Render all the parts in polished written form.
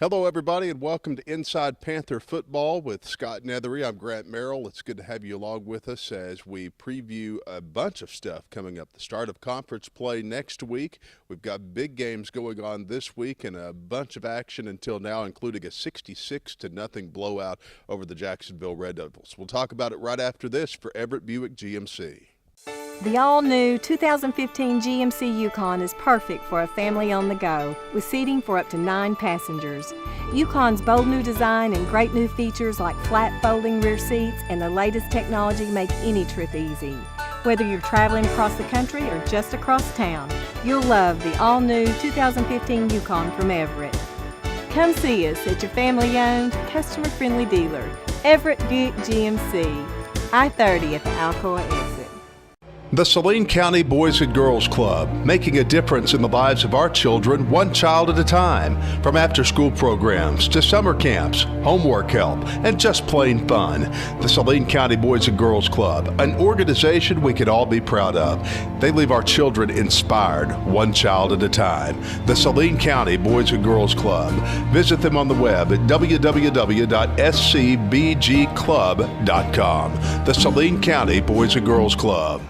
Hello, everybody, and welcome to Inside Panther Football with Scott Neathery. I'm Grant Merrill. It's good to have you along with us as we preview a bunch of stuff coming up. The start of conference play next week. We've got big games going on this week and a bunch of action until now, including a 66-0 blowout over the Jacksonville Red Devils. We'll talk about it right after this for Everett Buick GMC. The all-new 2015 GMC Yukon is perfect for a family on the go, with seating for up to 9 passengers. Yukon's bold new design and great new features like flat folding rear seats and the latest technology make any trip easy. Whether you're traveling across the country or just across town, you'll love the all-new 2015 Yukon from Everett. Come see us at your family-owned, customer-friendly dealer, Everett Buick GMC, I-30 at the Alcoa exit. The Saline County Boys and Girls Club, making a difference in the lives of our children one child at a time. From after-school programs to summer camps, homework help, and just plain fun. The Saline County Boys and Girls Club, an organization we can all be proud of. They leave our children inspired one child at a time. The Saline County Boys and Girls Club. Visit them on the web at www.scbgclub.com. The Saline County Boys and Girls Club.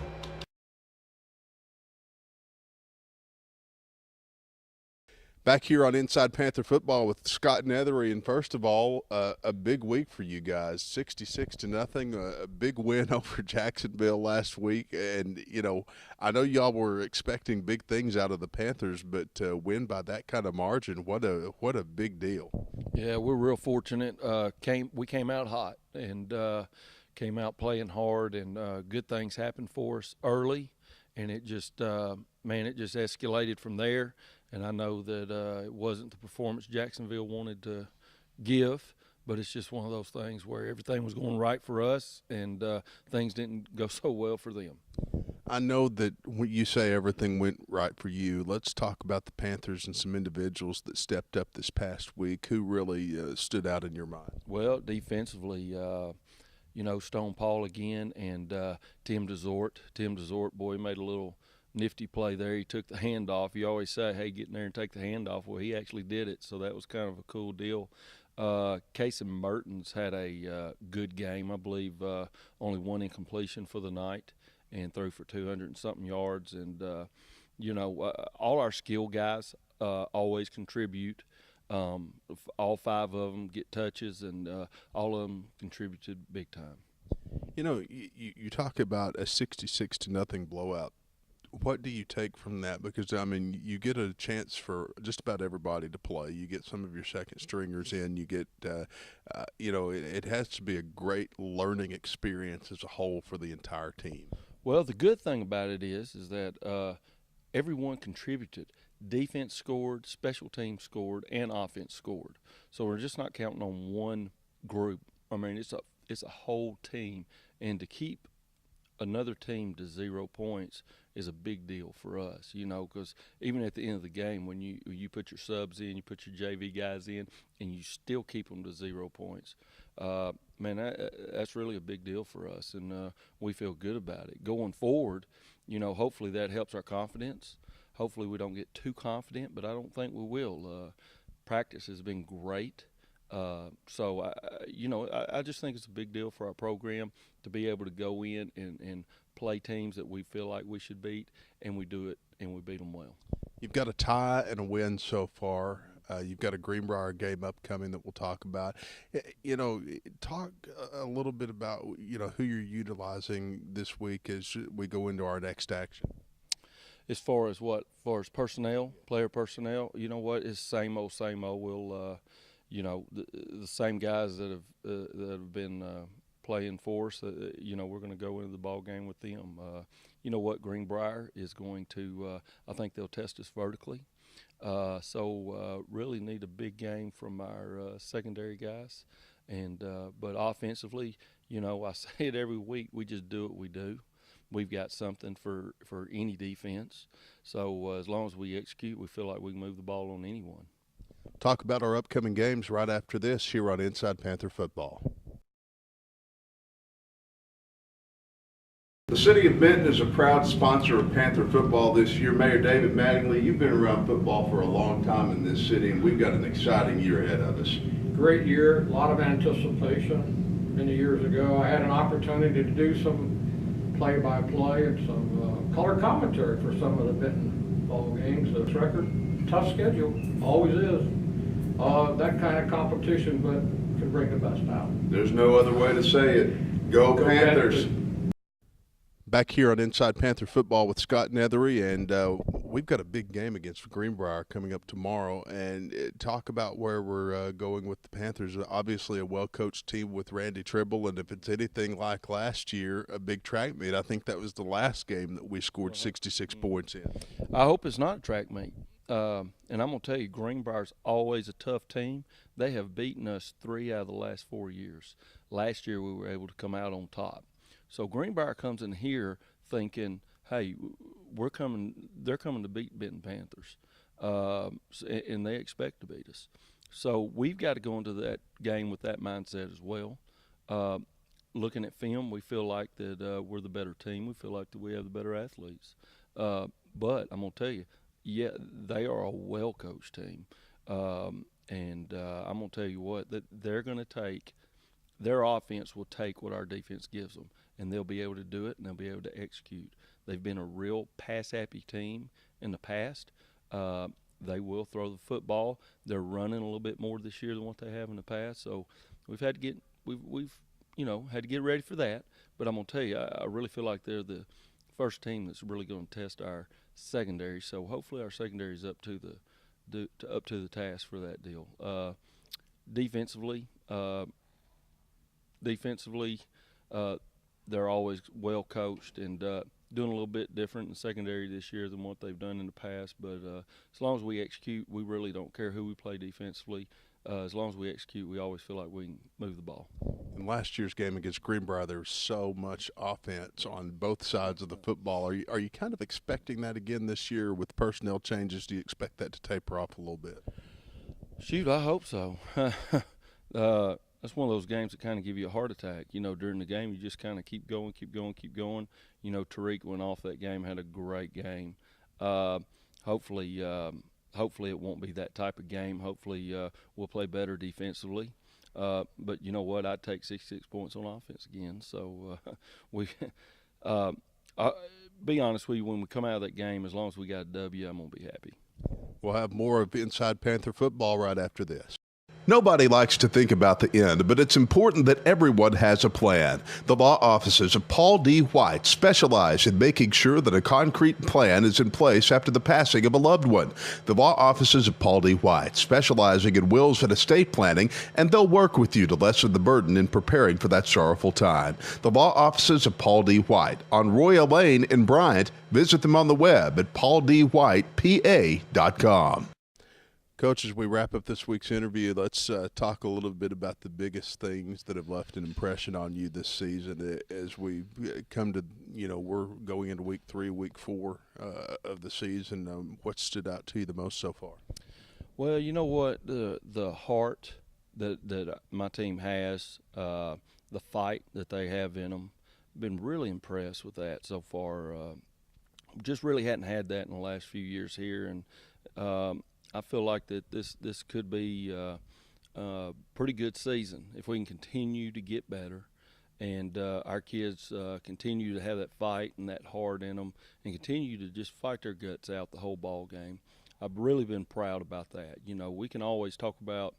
Back here on Inside Panther Football with Scott Neathery, and first of all, a big week for you guys, 66-0, a big win over Jacksonville last week. And, you know, I know y'all were expecting big things out of the Panthers, but to win by that kind of margin, what a big deal. Yeah, we're real fortunate. We came out hot and came out playing hard, and good things happened for us early, and it just, it just escalated from there. And I know that it wasn't the performance Jacksonville wanted to give, but it's just one of those things where everything was going right for us and things didn't go so well for them. I know that when you say everything went right for you, let's talk about the Panthers and some individuals that stepped up this past week. Who really stood out in your mind? Well, defensively, Stone Paul again and Tim DeZort. Tim DeZort, boy, made a little nifty play there. He took the handoff. You always say, hey, get in there and take the handoff. Well, he actually did it, so that was kind of a cool deal. Casey Mertens had a good game. I believe only one incompletion for the night and threw for 200 and something yards. And, all our skill guys always contribute. All 5 of them get touches, and all of them contributed big time. You know, you talk about a 66-0 blowout. What do you take from that? Because, I mean, you get a chance for just about everybody to play. You get some of your second stringers in. You get, it has to be a great learning experience as a whole for the entire team. Well, the good thing about it is that everyone contributed. Defense scored, special teams scored, and offense scored. So we're just not counting on one group. I mean, it's a whole team, and to keep another team to 0 points is a big deal for us, because even at the end of the game, when you put your subs in, you put your JV guys in, and you still keep them to 0 points, that's really a big deal for us, and we feel good about it. Going forward, hopefully that helps our confidence. Hopefully we don't get too confident, but I don't think we will. Practice has been great. So I just think it's a big deal for our program to be able to go in and play teams that we feel like we should beat, and we do it, and we beat them well. You've got a tie and a win so far. You've got a Greenbrier game upcoming that we'll talk about. Talk a little bit about, who you're utilizing this week as we go into our next action. As far as what? As far as personnel, player personnel, it's same old. We'll the same guys that have been playing for us. We're going to go into the ball game with them. Greenbrier is going to. I think they'll test us vertically. So really need a big game from our secondary guys. And but offensively, I say it every week. We just do what we do. We've got something for any defense. So as long as we execute, we feel like we can move the ball on anyone. Talk about our upcoming games right after this here on Inside Panther Football. The City of Benton is a proud sponsor of Panther football this year. Mayor David Mattingly, you've been around football for a long time in this city, and we've got an exciting year ahead of us. Great year, a lot of anticipation. Many years ago, I had an opportunity to do some play-by-play and some color commentary for some of the Benton ball games. The record, tough schedule, always is. That kind of competition, but can bring the best out. There's no other way to say it. Go Panthers. Back here on Inside Panther Football with Scott Neathery, and we've got a big game against Greenbrier coming up tomorrow. And talk about where we're going with the Panthers. Obviously, a well-coached team with Randy Tribble, and if it's anything like last year, a big track meet. I think that was the last game that we scored 66 points in. I hope it's not a track meet. And I'm going to tell you, Greenbrier's always a tough team. They have beaten us 3 out of the last 4 years. Last year, we were able to come out on top. So Greenbrier comes in here thinking, hey, they're coming to beat Benton Panthers, and they expect to beat us. So we've got to go into that game with that mindset as well. Looking at film, we feel like that we're the better team. We feel like that we have the better athletes. But I'm going to tell you, yeah, they are a well-coached team. And I'm going to tell you what, that they're going to take – their offense will take what our defense gives them, and they'll be able to do it, and they'll be able to execute. They've been a real pass-happy team in the past. They will throw the football. They're running a little bit more this year than what they have in the past. So we've had to get had to get ready for that. But I'm gonna tell you, I really feel like they're the first team that's really going to test our secondary. So hopefully our secondary is up to the task for that deal. Defensively. They're always well coached and doing a little bit different in secondary this year than what they've done in the past. But as long as we execute, we really don't care who we play defensively. As long as we execute, we always feel like we can move the ball. In last year's game against Greenbrier, there was so much offense on both sides of the football. Are you kind of expecting that again this year with personnel changes? Do you expect that to taper off a little bit? Shoot, I hope so. That's one of those games that kind of give you a heart attack. During the game, you just kind of keep going. Tariq went off that game, had a great game. Hopefully it won't be that type of game. Hopefully we'll play better defensively. But you know what? I'd take 66 points on offense again. So be honest with you, when we come out of that game, as long as we got a W, I'm going to be happy. We'll have more of Inside Panther Football right after this. Nobody likes to think about the end, but it's important that everyone has a plan. The law offices of Paul D. White specialize in making sure that a concrete plan is in place after the passing of a loved one. The law offices of Paul D. White, specializing in wills and estate planning, and they'll work with you to lessen the burden in preparing for that sorrowful time. The law offices of Paul D. White on Royal Lane in Bryant. Visit them on the web at pauldwhitepa.com. Coach, as we wrap up this week's interview, let's talk a little bit about the biggest things that have left an impression on you this season as we come to, we're going into week 3, week 4 of the season. What stood out to you the most so far? Well, you know what, the heart that my team has, the fight that they have in them, been really impressed with that so far. Just really hadn't had that in the last few years here, and I feel like that this could be a pretty good season if we can continue to get better, and our kids continue to have that fight and that heart in them, and continue to just fight their guts out the whole ball game. I've really been proud about that. We can always talk about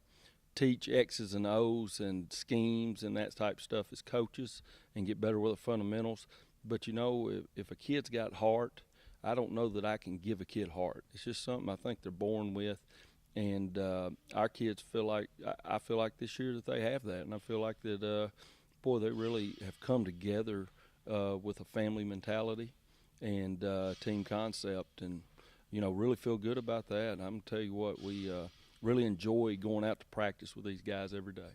teach X's and O's and schemes and that type of stuff as coaches and get better with the fundamentals. But if a kid's got heart, I don't know that I can give a kid heart. It's just something I think they're born with, and our kids feel like I feel like this year that they have that, and I feel like that they really have come together with a family mentality and team concept, and really feel good about that. I'm gonna tell you what, we really enjoy going out to practice with these guys every day.